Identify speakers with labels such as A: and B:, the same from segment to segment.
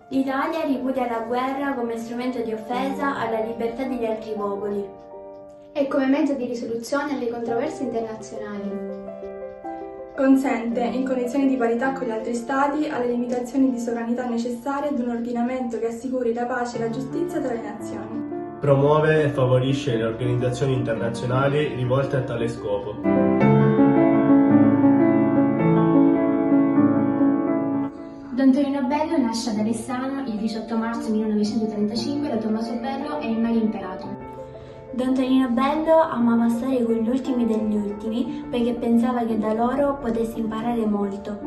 A: L'Italia ripudia la guerra come strumento di offesa alla libertà degli altri popoli
B: e come mezzo di risoluzione alle controversie internazionali.
C: Consente, in condizioni di parità con gli altri Stati, alle limitazioni di sovranità necessarie ad un ordinamento che assicuri la pace e la giustizia tra le nazioni.
D: Promuove e favorisce le organizzazioni internazionali rivolte a tale scopo.
E: Don Tonino Bello nasce ad Alessano il 18 marzo 1935 da Tommaso Bello e Maria Imperato.
A: Don Tonino Bello amava stare con gli ultimi degli ultimi perché pensava che da loro potesse imparare molto.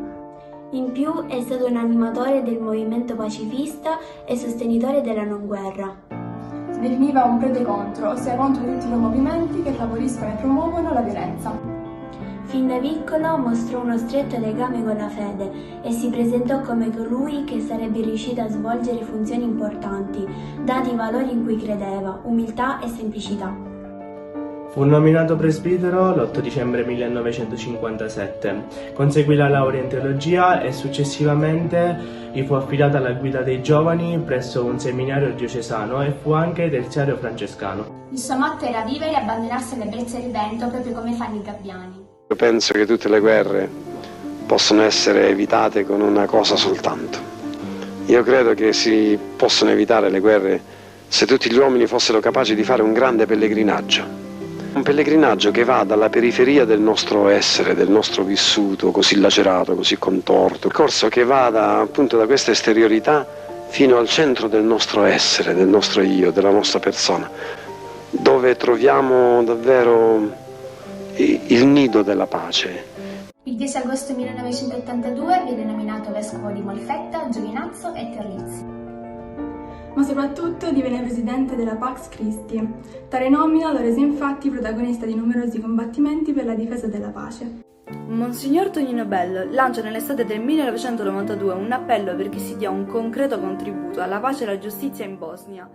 A: In più è stato un animatore del movimento pacifista e sostenitore della non guerra.
C: Si definiva un prete contro, ossia contro tutti i movimenti che favoriscono e promuovono la violenza.
A: Fin da piccolo mostrò uno stretto legame con la fede e si presentò come colui che sarebbe riuscito a svolgere funzioni importanti, dati i valori in cui credeva, umiltà e semplicità.
D: Fu nominato presbitero l'8 dicembre 1957, conseguì la laurea in teologia e successivamente gli fu affidata la guida dei giovani presso un seminario diocesano e fu anche terziario francescano.
E: Il suo motto era vivere e abbandonarsi alle brezze del vento, proprio come fanno i gabbiani.
F: Io penso che tutte le guerre possono essere evitate con una cosa soltanto. Io credo che si possono evitare le guerre se tutti gli uomini fossero capaci di fare un grande pellegrinaggio. Un pellegrinaggio che va dalla periferia del nostro essere, del nostro vissuto così lacerato, così contorto. Un percorso che vada appunto da questa esteriorità fino al centro del nostro essere, del nostro io, della nostra persona, dove troviamo davvero il nido della pace.
E: Il 10 agosto 1982 viene nominato vescovo di Molfetta, Giovinazzo e Terlizzi.
C: Ma soprattutto divenne presidente della Pax Christi. Tale nomina lo rese infatti protagonista di numerosi combattimenti per la difesa della pace.
G: Monsignor Tonino Bello lancia nell'estate del 1992 un appello perché si dia un concreto contributo alla pace e alla giustizia in Bosnia.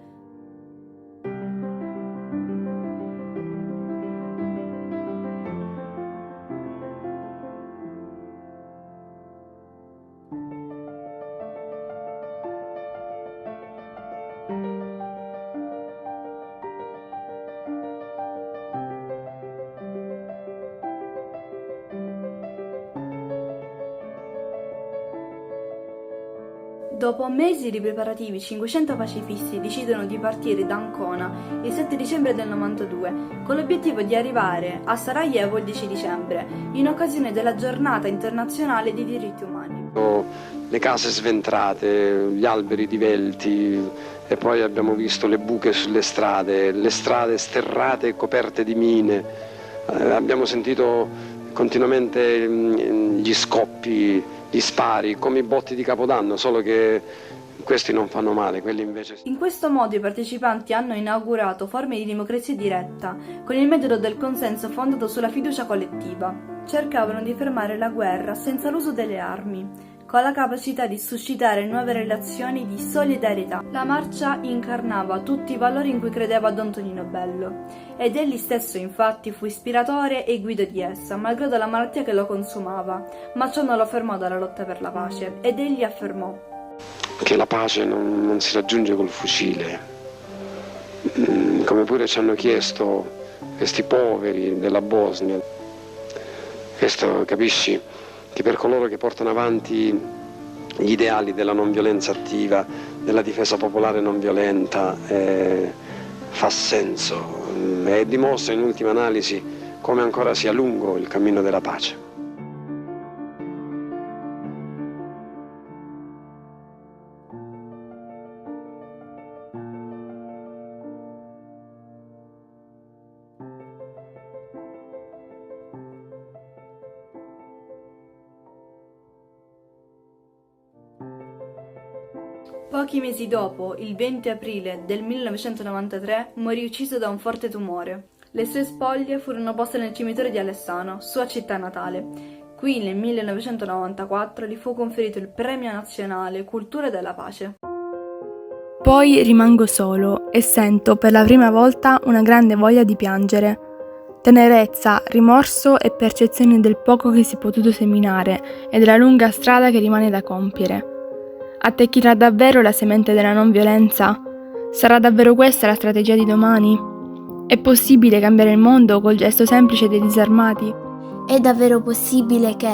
G: Dopo mesi di preparativi, 500 pacifisti decidono di partire da Ancona il 7 dicembre del 92 con l'obiettivo di arrivare a Sarajevo il 10 dicembre, in occasione della giornata internazionale dei diritti umani.
F: Le case sventrate, gli alberi divelti e poi abbiamo visto le buche sulle strade, le strade sterrate e coperte di mine. Abbiamo sentito continuamente gli scoppi, gli spari, come i botti di Capodanno, solo che questi non fanno male, quelli invece sì.
G: In questo modo i partecipanti hanno inaugurato forme di democrazia diretta, con il metodo del consenso fondato sulla fiducia collettiva. Cercavano di fermare la guerra senza l'uso delle armi, con la capacità di suscitare nuove relazioni di solidarietà. La marcia incarnava tutti i valori in cui credeva Don Tonino Bello, ed egli stesso infatti fu ispiratore e guida di essa, malgrado la malattia che lo consumava, ma ciò non lo fermò dalla lotta per la pace, ed egli affermò
F: che la pace non si raggiunge col fucile, come pure ci hanno chiesto questi poveri della Bosnia. Questo, capisci, che per coloro che portano avanti gli ideali della non violenza attiva, della difesa popolare non violenta, fa senso e dimostra in ultima analisi come ancora sia lungo il cammino della pace.
G: Pochi mesi dopo, il 20 aprile del 1993, morì ucciso da un forte tumore. Le sue spoglie furono poste nel cimitero di Alessano, sua città natale. Qui nel 1994 gli fu conferito il Premio Nazionale Cultura della Pace.
H: Poi rimango solo e sento per la prima volta una grande voglia di piangere. Tenerezza, rimorso e percezione del poco che si è potuto seminare e della lunga strada che rimane da compiere. Attecchirà davvero la semente della non violenza? Sarà davvero questa la strategia di domani? È possibile cambiare il mondo col gesto semplice dei disarmati?
A: È davvero possibile che,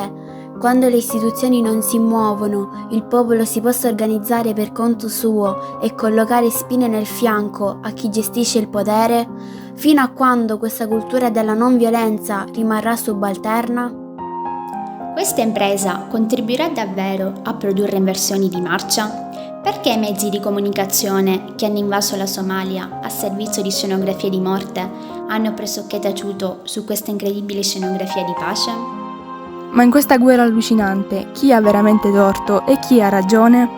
A: quando le istituzioni non si muovono, il popolo si possa organizzare per conto suo e collocare spine nel fianco a chi gestisce il potere, fino a quando questa cultura della non violenza rimarrà subalterna?
I: Questa impresa contribuirà davvero a produrre inversioni di marcia? Perché i mezzi di comunicazione che hanno invaso la Somalia a servizio di scenografie di morte hanno pressoché taciuto su questa incredibile scenografia di pace?
H: Ma in questa guerra allucinante, chi ha veramente torto e chi ha ragione?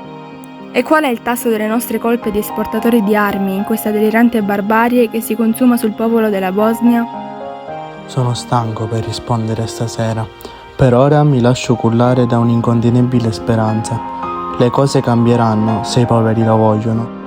H: E qual è il tasso delle nostre colpe di esportatori di armi in questa delirante barbarie che si consuma sul popolo della Bosnia?
J: Sono stanco per rispondere stasera. Per ora mi lascio cullare da un'incontenibile speranza. Le cose cambieranno se i poveri lo vogliono.